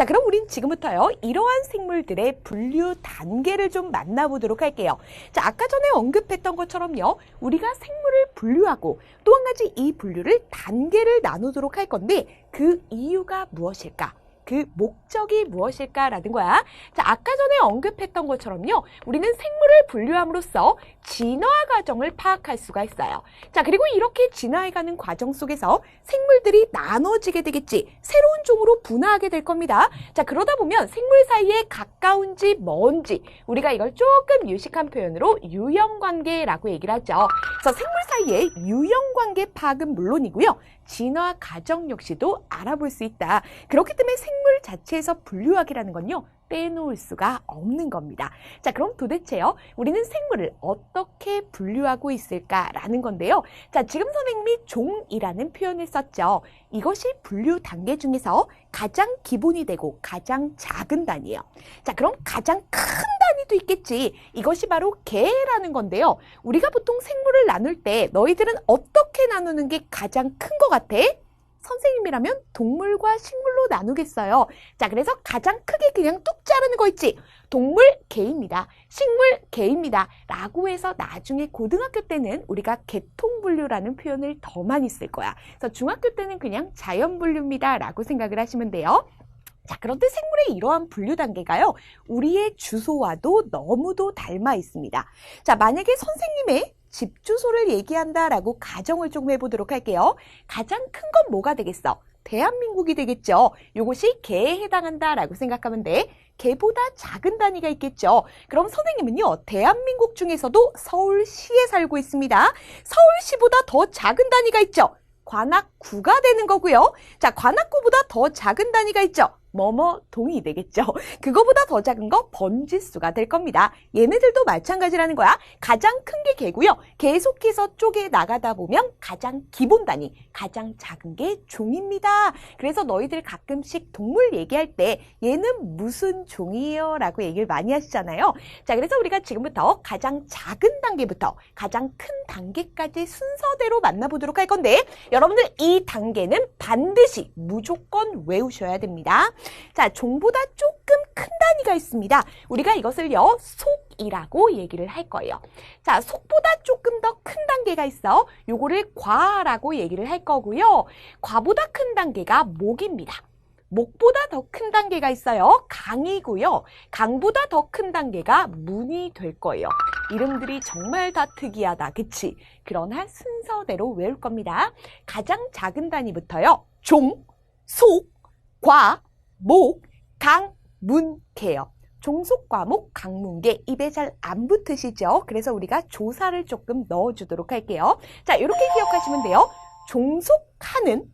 자, 그럼 우린 지금부터요, 이러한 생물들의 분류 단계를 좀 만나보도록 할게요. 자, 아까 전에 언급했던 것처럼요, 우리가 생물을 분류하고 또 한 가지 이 분류를 단계를 나누도록 할 건데 그 이유가 무엇일까? 그 목적이 무엇일까라는 거야. 자, 아까 전에 언급했던 것처럼요, 우리는 생물을 분류함으로써 진화 과정을 파악할 수가 있어요. 자, 그리고 이렇게 진화해가는 과정 속에서 생물들이 나눠지게 되겠지, 새로운 종으로 분화하게 될 겁니다. 자, 그러다 보면 생물 사이에 가까운지 먼지, 우리가 이걸 조금 유식한 표현으로 유형관계라고 얘기를 하죠. 그래서 생물 사이의 유형관계 파악은 물론이고요, 진화 과정 역시도 알아볼 수 있다. 그렇기 때문에 생물 자체에서 분류학이라는 건요, 빼놓을 수가 없는 겁니다. 자, 그럼 도대체요, 우리는 생물을 어떻게 분류하고 있을까라는 건데요. 자, 지금 선생님이 종이라는 표현을 썼죠. 이것이 분류 단계 중에서 가장 기본이 되고 가장 작은 단위예요. 자, 그럼 가장 큰 단위도 있겠지. 이것이 바로 개라는 건데요. 우리가 보통 생물을 나눌 때 너희들은 어떻게 나누는 게 가장 큰 것 같아? 선생님이라면 동물과 식물로 나누겠어요. 자, 그래서 가장 크게 그냥 뚝 자르는 거 있지. 동물 개입니다. 식물 개입니다. 라고 해서 나중에 고등학교 때는 우리가 계통분류라는 표현을 더 많이 쓸 거야. 그래서 중학교 때는 그냥 자연분류입니다. 라고 생각을 하시면 돼요. 자, 그런데 생물의 이러한 분류 단계가요, 우리의 주소와도 너무도 닮아 있습니다. 자, 만약에 선생님의 집 주소를 얘기한다라고 가정을 좀 해보도록 할게요. 가장 큰 건 뭐가 되겠어? 대한민국이 되겠죠. 이것이 개에 해당한다라고 생각하면 돼. 개보다 작은 단위가 있겠죠. 그럼 선생님은요, 대한민국 중에서도 서울시에 살고 있습니다. 서울시보다 더 작은 단위가 있죠. 관악구가 되는 거고요. 자, 관악구보다 더 작은 단위가 있죠. 뭐뭐동이 되겠죠. 그거보다 더 작은 거 번지수가 될 겁니다. 얘네들도 마찬가지라는 거야. 가장 큰 게 개고요. 계속해서 쪼개 나가다 보면 가장 기본 단위, 가장 작은 게 종입니다. 그래서 너희들 가끔씩 동물 얘기할 때 얘는 무슨 종이에요? 라고 얘기를 많이 하시잖아요. 자, 그래서 우리가 지금부터 가장 작은 단계부터 가장 큰 단계까지 순서대로 만나보도록 할 건데, 여러분들 이 단계는 반드시 무조건 외우셔야 됩니다. 자, 종보다 조금 큰 단위가 있습니다. 우리가 이것을요, 속이라고 얘기를 할 거예요. 자, 속보다 조금 더 큰 단계가 있어. 요거를 과라고 얘기를 할 거고요. 과보다 큰 단계가 목입니다. 목보다 더 큰 단계가 있어요. 강이고요. 강보다 더 큰 단계가 문이 될 거예요. 이름들이 정말 다 특이하다, 그치? 그러나 순서대로 외울 겁니다. 가장 작은 단위부터요, 종, 속, 과, 목, 강, 문, 개요. 종속, 과목, 강문계, 입에 잘 안 붙으시죠? 그래서 우리가 조사를 조금 넣어주도록 할게요. 자, 이렇게 기억하시면 돼요. 종속하는,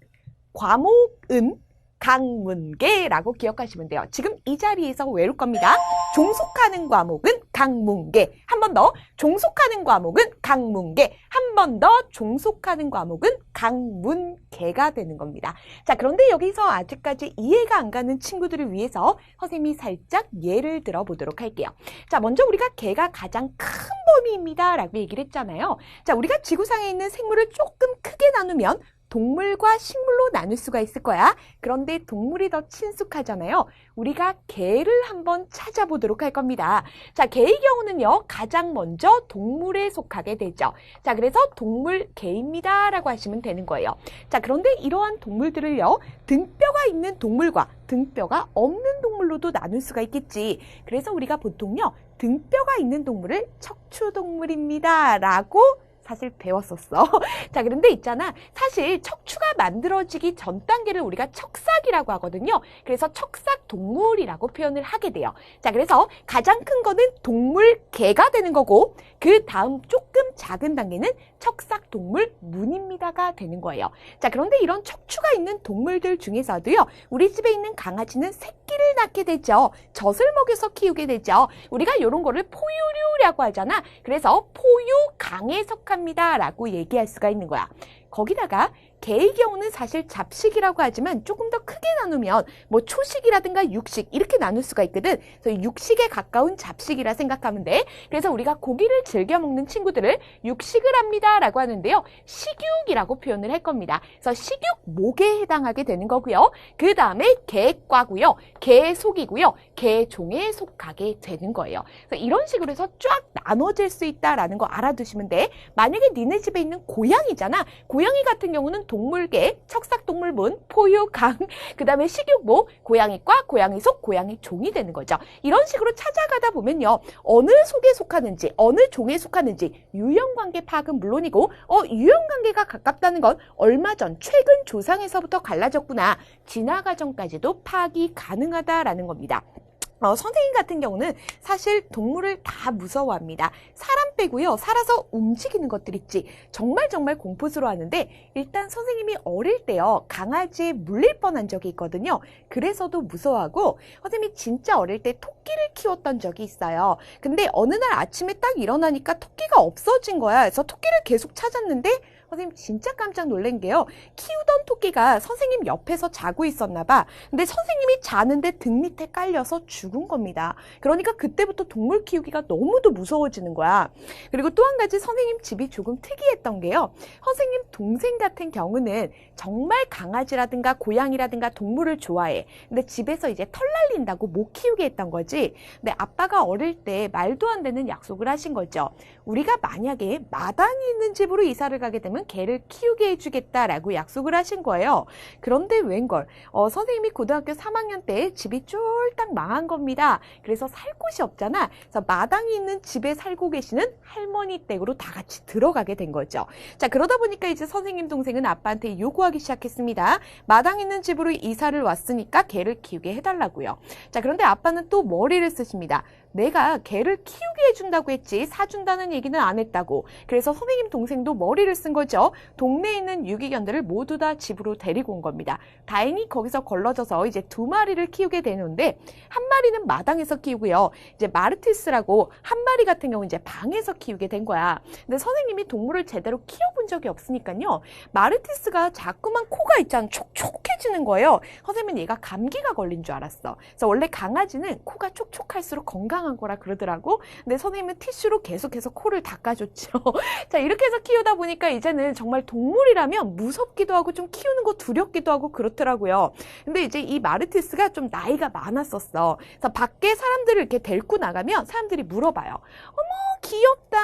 과목은, 강문계라고 기억하시면 돼요. 지금 이 자리에서 외울 겁니다. 종속하는 과목은 강문계. 한 번 더. 종속하는 과목은 강문계. 한 번 더. 종속하는 과목은 강문계가 되는 겁니다. 자, 그런데 여기서 아직까지 이해가 안 가는 친구들을 위해서 선생님이 살짝 예를 들어 보도록 할게요. 자, 먼저 우리가 개가 가장 큰 범위입니다. 라고 얘기를 했잖아요. 자, 우리가 지구상에 있는 생물을 조금 크게 나누면 동물과 식물로 나눌 수가 있을 거야. 그런데 동물이 더 친숙하잖아요. 우리가 개를 한번 찾아보도록 할 겁니다. 자, 개의 경우는요, 가장 먼저 동물에 속하게 되죠. 자, 그래서 동물 개입니다 라고 하시면 되는 거예요. 자, 그런데 이러한 동물들을요, 등뼈가 있는 동물과 등뼈가 없는 동물로도 나눌 수가 있겠지. 그래서 우리가 보통요, 등뼈가 있는 동물을 척추동물입니다 라고 사실 배웠었어. 자, 그런데 있잖아, 사실 척추가 만들어지기 전 단계를 우리가 척삭이라고 하거든요. 그래서 척삭 동물이라고 표현을 하게 돼요. 자, 그래서 가장 큰 거는 동물 개가 되는 거고, 그 다음 조금 작은 단계는 척삭 동물 문입니다가 되는 거예요. 자, 그런데 이런 척추가 있는 동물들 중에서도요, 우리 집에 있는 강아지는 새끼를 낳게 되죠. 젖을 먹여서 키우게 되죠. 우리가 이런 거를 포유류라고 하잖아. 그래서 포유강에 속합니다 라고 얘기할 수가 있는 거야. 거기다가 개의 경우는 사실 잡식이라고 하지만 조금 더 크게 나누면 뭐 초식이라든가 육식 이렇게 나눌 수가 있거든. 그래서 육식에 가까운 잡식이라 생각하면 돼. 그래서 우리가 고기를 즐겨 먹는 친구들을 육식을 합니다 라고 하는데요. 식육이라고 표현을 할 겁니다. 그래서 식육목에 해당하게 되는 거고요. 그 다음에 개과고요. 개속이고요. 개종에 속하게 되는 거예요. 그래서 이런 식으로 해서 쫙 나눠질 수 있다라는 거 알아두시면 돼. 만약에 니네 집에 있는 고양이잖아. 고양이 같은 경우는 동물계, 척삭동물문, 포유, 강, 그 다음에 식육목, 고양이과, 고양이속, 고양이종이 되는 거죠. 이런 식으로 찾아가다 보면요. 어느 속에 속하는지, 어느 종에 속하는지 유형관계 파악은 물론이고 유형관계가 가깝다는 건 얼마 전 최근 조상에서부터 갈라졌구나. 진화 과정까지도 파악이 가능하다라는 겁니다. 선생님 같은 경우는 사실 동물을 다 무서워합니다. 사람 빼고요. 살아서 움직이는 것들 있지. 정말 공포스러워하는데 일단 선생님이 어릴 때요. 강아지에 물릴 뻔한 적이 있거든요. 그래서도 무서워하고 선생님이 진짜 어릴 때 토끼를 키웠던 적이 있어요. 근데 어느 날 아침에 딱 일어나니까 토끼가 없어진 거야. 그래서 토끼를 계속 찾았는데 선생님 진짜 깜짝 놀란 게요. 키우던 토끼가 선생님 옆에서 자고 있었나 봐. 근데 선생님이 자는데 등 밑에 깔려서 죽은 겁니다. 그러니까 그때부터 동물 키우기가 너무도 무서워지는 거야. 그리고 또 한 가지 선생님 집이 조금 특이했던 게요. 선생님 동생 같은 경우는 정말 강아지라든가 고양이라든가 동물을 좋아해. 근데 집에서 이제 털 날린다고 못 키우게 했던 거지. 근데 아빠가 어릴 때 말도 안 되는 약속을 하신 거죠. 우리가 만약에 마당이 있는 집으로 이사를 가게 되면 개를 키우게 해주겠다라고 약속을 하신 거예요. 그런데 웬걸 선생님이 고등학교 3학년 때 집이 쫄딱 망한 겁니다. 그래서 살 곳이 없잖아. 그래서 마당이 있는 집에 살고 계시는 할머니 댁으로 다 같이 들어가게 된 거죠. 자, 그러다 보니까 이제 선생님 동생은 아빠한테 요구하기 시작했습니다. 마당 있는 집으로 이사를 왔으니까 개를 키우게 해달라고요. 자, 그런데 아빠는 또 머리를 쓰십니다. 내가 개를 키우게 해준다고 했지 사준다는 얘기는 안 했다고. 그래서 선생님 동생도 머리를 쓴 거죠. 동네에 있는 유기견들을 모두 다 집으로 데리고 온 겁니다. 다행히 거기서 걸러져서 이제 2마리를 키우게 되는데 한 마리는 마당에서 키우고요. 이제 마르티스라고 한 마리 같은 경우 이제 방에서 키우게 된 거야. 근데 선생님이 동물을 제대로 키워본 적이 없으니까요. 마르티스가 자꾸만 코가 있잖아. 촉촉해지는 거예요. 선생님은 얘가 감기가 걸린 줄 알았어. 그래서 원래 강아지는 코가 촉촉할수록 건강한 거라 그러더라고. 근데 선생님은 티슈로 계속해서 코를 닦아줬죠. 자, 이렇게 해서 키우다 보니까 이제는 정말 동물이라면 무섭기도 하고 좀 키우는 거 두렵기도 하고 그렇더라고요. 근데 이제 이 마르티스가 좀 나이가 많았었어. 그래서 밖에 사람들을 이렇게 데리고 나가면 사람들이 물어봐요. 어머, 귀엽다.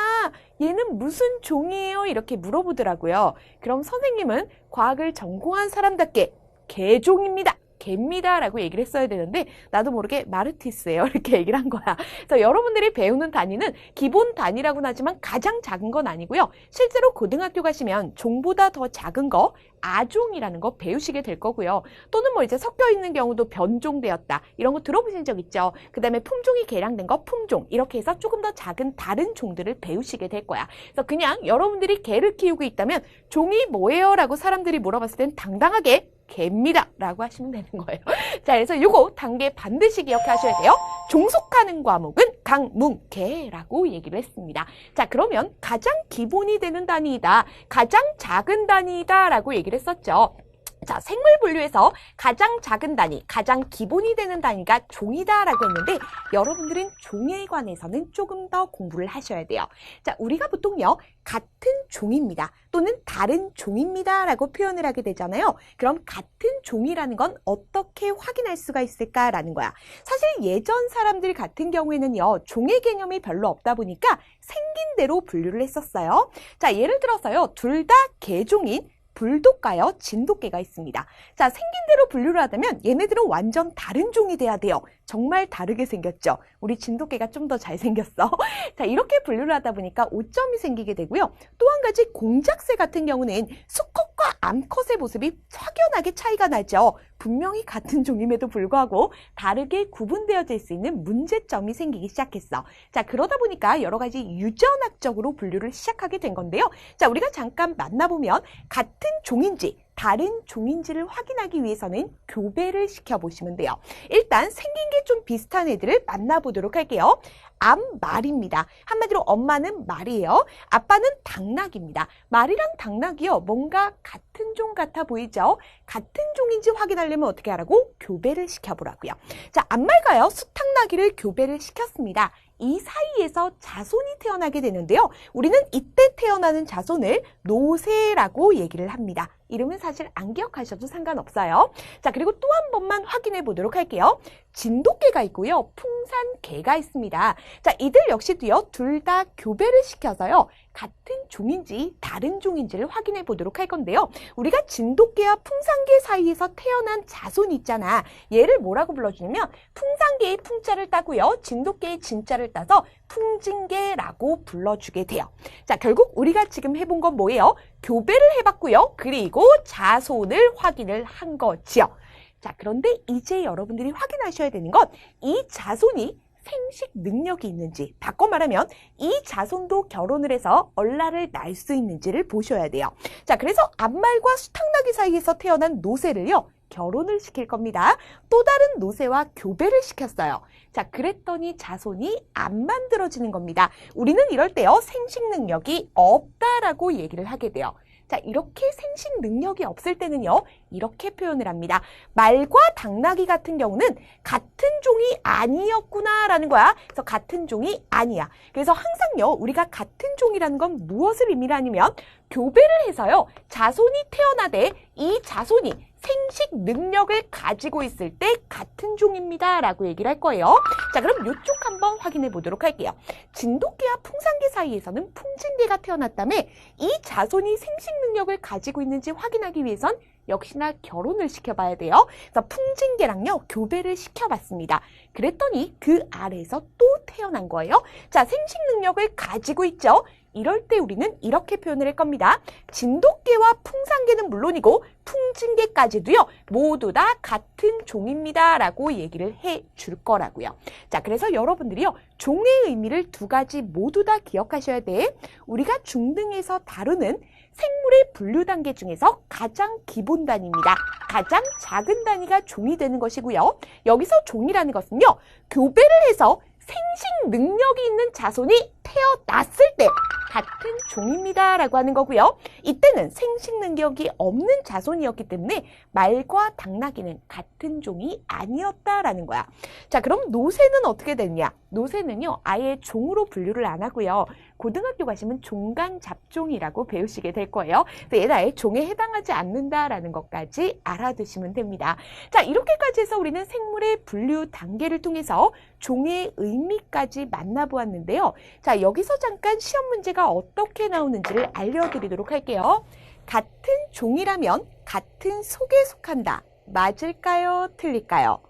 얘는 무슨 종이에요? 이렇게 물어보더라고요. 그럼 선생님은 과학을 전공한 사람답게 개종입니다. 개입니다 라고 얘기를 했어야 되는데 나도 모르게 마르티스예요 이렇게 얘기를 한 거야. 그래서 여러분들이 배우는 단위는 기본 단위라고는 하지만 가장 작은 건 아니고요. 실제로 고등학교 가시면 종보다 더 작은 거 아종이라는 거 배우시게 될 거고요. 또는 뭐 이제 섞여 있는 경우도 변종되었다 이런 거 들어보신 적 있죠. 그 다음에 품종이 개량된 거 품종 이렇게 해서 조금 더 작은 다른 종들을 배우시게 될 거야. 그래서 그냥 여러분들이 개를 키우고 있다면 종이 뭐예요? 라고 사람들이 물어봤을 땐 당당하게 개입니다 라고 하시면 되는 거예요. 자, 그래서 요거 단계 반드시 기억하셔야 돼요. 종속하는 과목은 강문개라고 얘기를 했습니다. 자, 그러면 가장 기본이 되는 단위이다. 가장 작은 단위이다 라고 얘기를 했었죠. 자, 생물 분류에서 가장 작은 단위, 가장 기본이 되는 단위가 종이다라고 했는데 여러분들은 종에 관해서는 조금 더 공부를 하셔야 돼요. 자, 우리가 보통요. 같은 종입니다. 또는 다른 종입니다 라고 표현을 하게 되잖아요. 그럼 같은 종이라는 건 어떻게 확인할 수가 있을까라는 거야. 사실 예전 사람들 같은 경우에는요. 종의 개념이 별로 없다 보니까 생긴 대로 분류를 했었어요. 자, 예를 들어서요. 둘 다 개종인 불독과요, 진돗개가 있습니다. 자, 생긴 대로 분류를 하자면 얘네들은 완전 다른 종이 돼야 돼요. 정말 다르게 생겼죠. 우리 진돗개가 좀 더 잘생겼어. 자, 이렇게 분류를 하다 보니까 오점이 생기게 되고요. 또 한 가지 공작새 같은 경우는 수컷과 암컷의 모습이 확연하게 차이가 나죠. 분명히 같은 종임에도 불구하고 다르게 구분되어질 수 있는 문제점이 생기기 시작했어. 자, 그러다 보니까 여러 가지 유전학적으로 분류를 시작하게 된 건데요. 자, 우리가 잠깐 만나보면 같은 종인지 다른 종인지를 확인하기 위해서는 교배를 시켜보시면 돼요. 일단 생긴 게 좀 비슷한 애들을 만나보도록 할게요. 암말입니다. 한마디로 엄마는 말이에요. 아빠는 당나귀입니다. 말이랑 당나귀요. 뭔가 같은 종 같아 보이죠? 같은 종인지 확인하려면 어떻게 하라고? 교배를 시켜보라고요. 자, 암말과요. 수탉나귀를 교배를 시켰습니다. 이 사이에서 자손이 태어나게 되는데요. 우리는 이때 태어나는 자손을 노새라고 얘기를 합니다. 이름은 사실 안 기억하셔도 상관없어요. 자, 그리고 또 한 번만 확인해 보도록 할게요. 진돗개가 있고요. 풍산개가 있습니다. 자, 이들 역시도요. 둘 다 교배를 시켜서요. 같은 종인지 다른 종인지를 확인해 보도록 할 건데요. 우리가 진돗개와 풍산개 사이에서 태어난 자손이 있잖아. 얘를 뭐라고 불러주냐면 풍산개의 풍자를 따고요. 진돗개의 진자를 따서 풍진개라고 불러주게 돼요. 자, 결국 우리가 지금 해본 건 뭐예요? 교배를 해봤고요. 그리고 자손을 확인을 한 거지요. 자, 그런데 이제 여러분들이 확인하셔야 되는 건 이 자손이 생식 능력이 있는지, 바꿔 말하면 이 자손도 결혼을 해서 얼라를 낳을 수 있는지를 보셔야 돼요. 자, 그래서 암말과 수탉나귀 사이에서 태어난 노새를요, 결혼을 시킬 겁니다. 또 다른 노새와 교배를 시켰어요. 자, 그랬더니 자손이 안 만들어지는 겁니다. 우리는 이럴 때요, 생식 능력이 없다라고 얘기를 하게 돼요. 자, 이렇게 생식 능력이 없을 때는요, 이렇게 표현을 합니다. 말과 당나귀 같은 경우는 같은 종이 아니었구나라는 거야. 그래서 같은 종이 아니야. 그래서 항상요, 우리가 같은 종이라는 건 무엇을 의미하냐면 교배를 해서요, 자손이 태어나되 이 자손이 생식 능력을 가지고 있을 때 같은 종입니다 라고 얘기를 할 거예요. 자, 그럼 이쪽 한번 확인해 보도록 할게요. 진돗개와 풍산개 사이에서는 풍진개가 태어났다며 이 자손이 생식 능력을 가지고 있는지 확인하기 위해선 역시나 결혼을 시켜봐야 돼요. 그래서 풍진개랑요, 교배를 시켜봤습니다. 그랬더니 그 아래에서 또 태어난 거예요. 자, 생식 능력을 가지고 있죠. 이럴 때 우리는 이렇게 표현을 할 겁니다. 진돗개와 풍산개는 물론이고 풍진개까지도요, 모두 다 같은 종입니다 라고 얘기를 해 줄 거라고요. 자, 그래서 여러분들이요, 종의 의미를 두 가지 모두 다 기억하셔야 돼. 우리가 중등에서 다루는 생물의 분류 단계 중에서 가장 기본 단위입니다. 가장 작은 단위가 종이 되는 것이고요. 여기서 종이라는 것은요, 교배를 해서 생식 능력이 있는 자손이 태어났을 때 같은 종입니다 라고 하는 거고요. 이때는 생식 능력이 없는 자손이었기 때문에 말과 당나귀는 같은 종이 아니었다라는 거야. 자, 그럼 노새는 어떻게 됐냐? 노새는요, 아예 종으로 분류를 안 하고요. 고등학교 가시면 종간 잡종이라고 배우시게 될 거예요. 그래서 얘는 아예 종에 해당하지 않는다라는 것까지 알아두시면 됩니다. 자, 이렇게까지 해서 우리는 생물의 분류 단계를 통해서 종의 의미까지 만나보았는데요. 자, 여기서 잠깐 시험 문제가 어떻게 나오는지를 알려드리도록 할게요. 같은 종이라면 같은 속에 속한다. 맞을까요? 틀릴까요?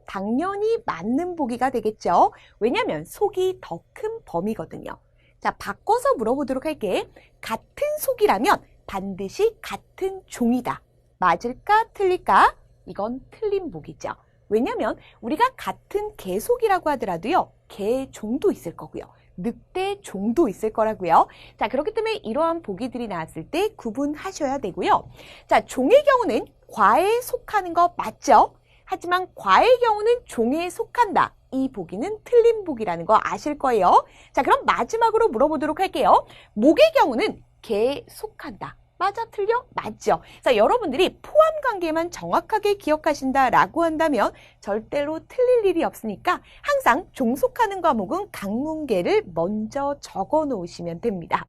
당연히 맞는 보기가 되겠죠. 왜냐하면 속이 더 큰 범위거든요. 자, 바꿔서 물어보도록 할게. 같은 속이라면 반드시 같은 종이다. 맞을까? 틀릴까? 이건 틀린 보기죠. 왜냐하면 우리가 같은 개속이라고 하더라도요, 개종도 있을 거고요. 늑대 종도 있을 거라고요. 자, 그렇기 때문에 이러한 보기들이 나왔을 때 구분하셔야 되고요. 자, 종의 경우는 과에 속하는 거 맞죠? 하지만 과의 경우는 종에 속한다. 이 보기는 틀린 보기라는 거 아실 거예요. 자, 그럼 마지막으로 물어보도록 할게요. 목의 경우는 개에 속한다. 맞아, 틀려? 맞죠? 자, 여러분들이 포함 관계만 정확하게 기억하신다라고 한다면 절대로 틀릴 일이 없으니까 항상 종속하는 과목은 강문계를 먼저 적어 놓으시면 됩니다.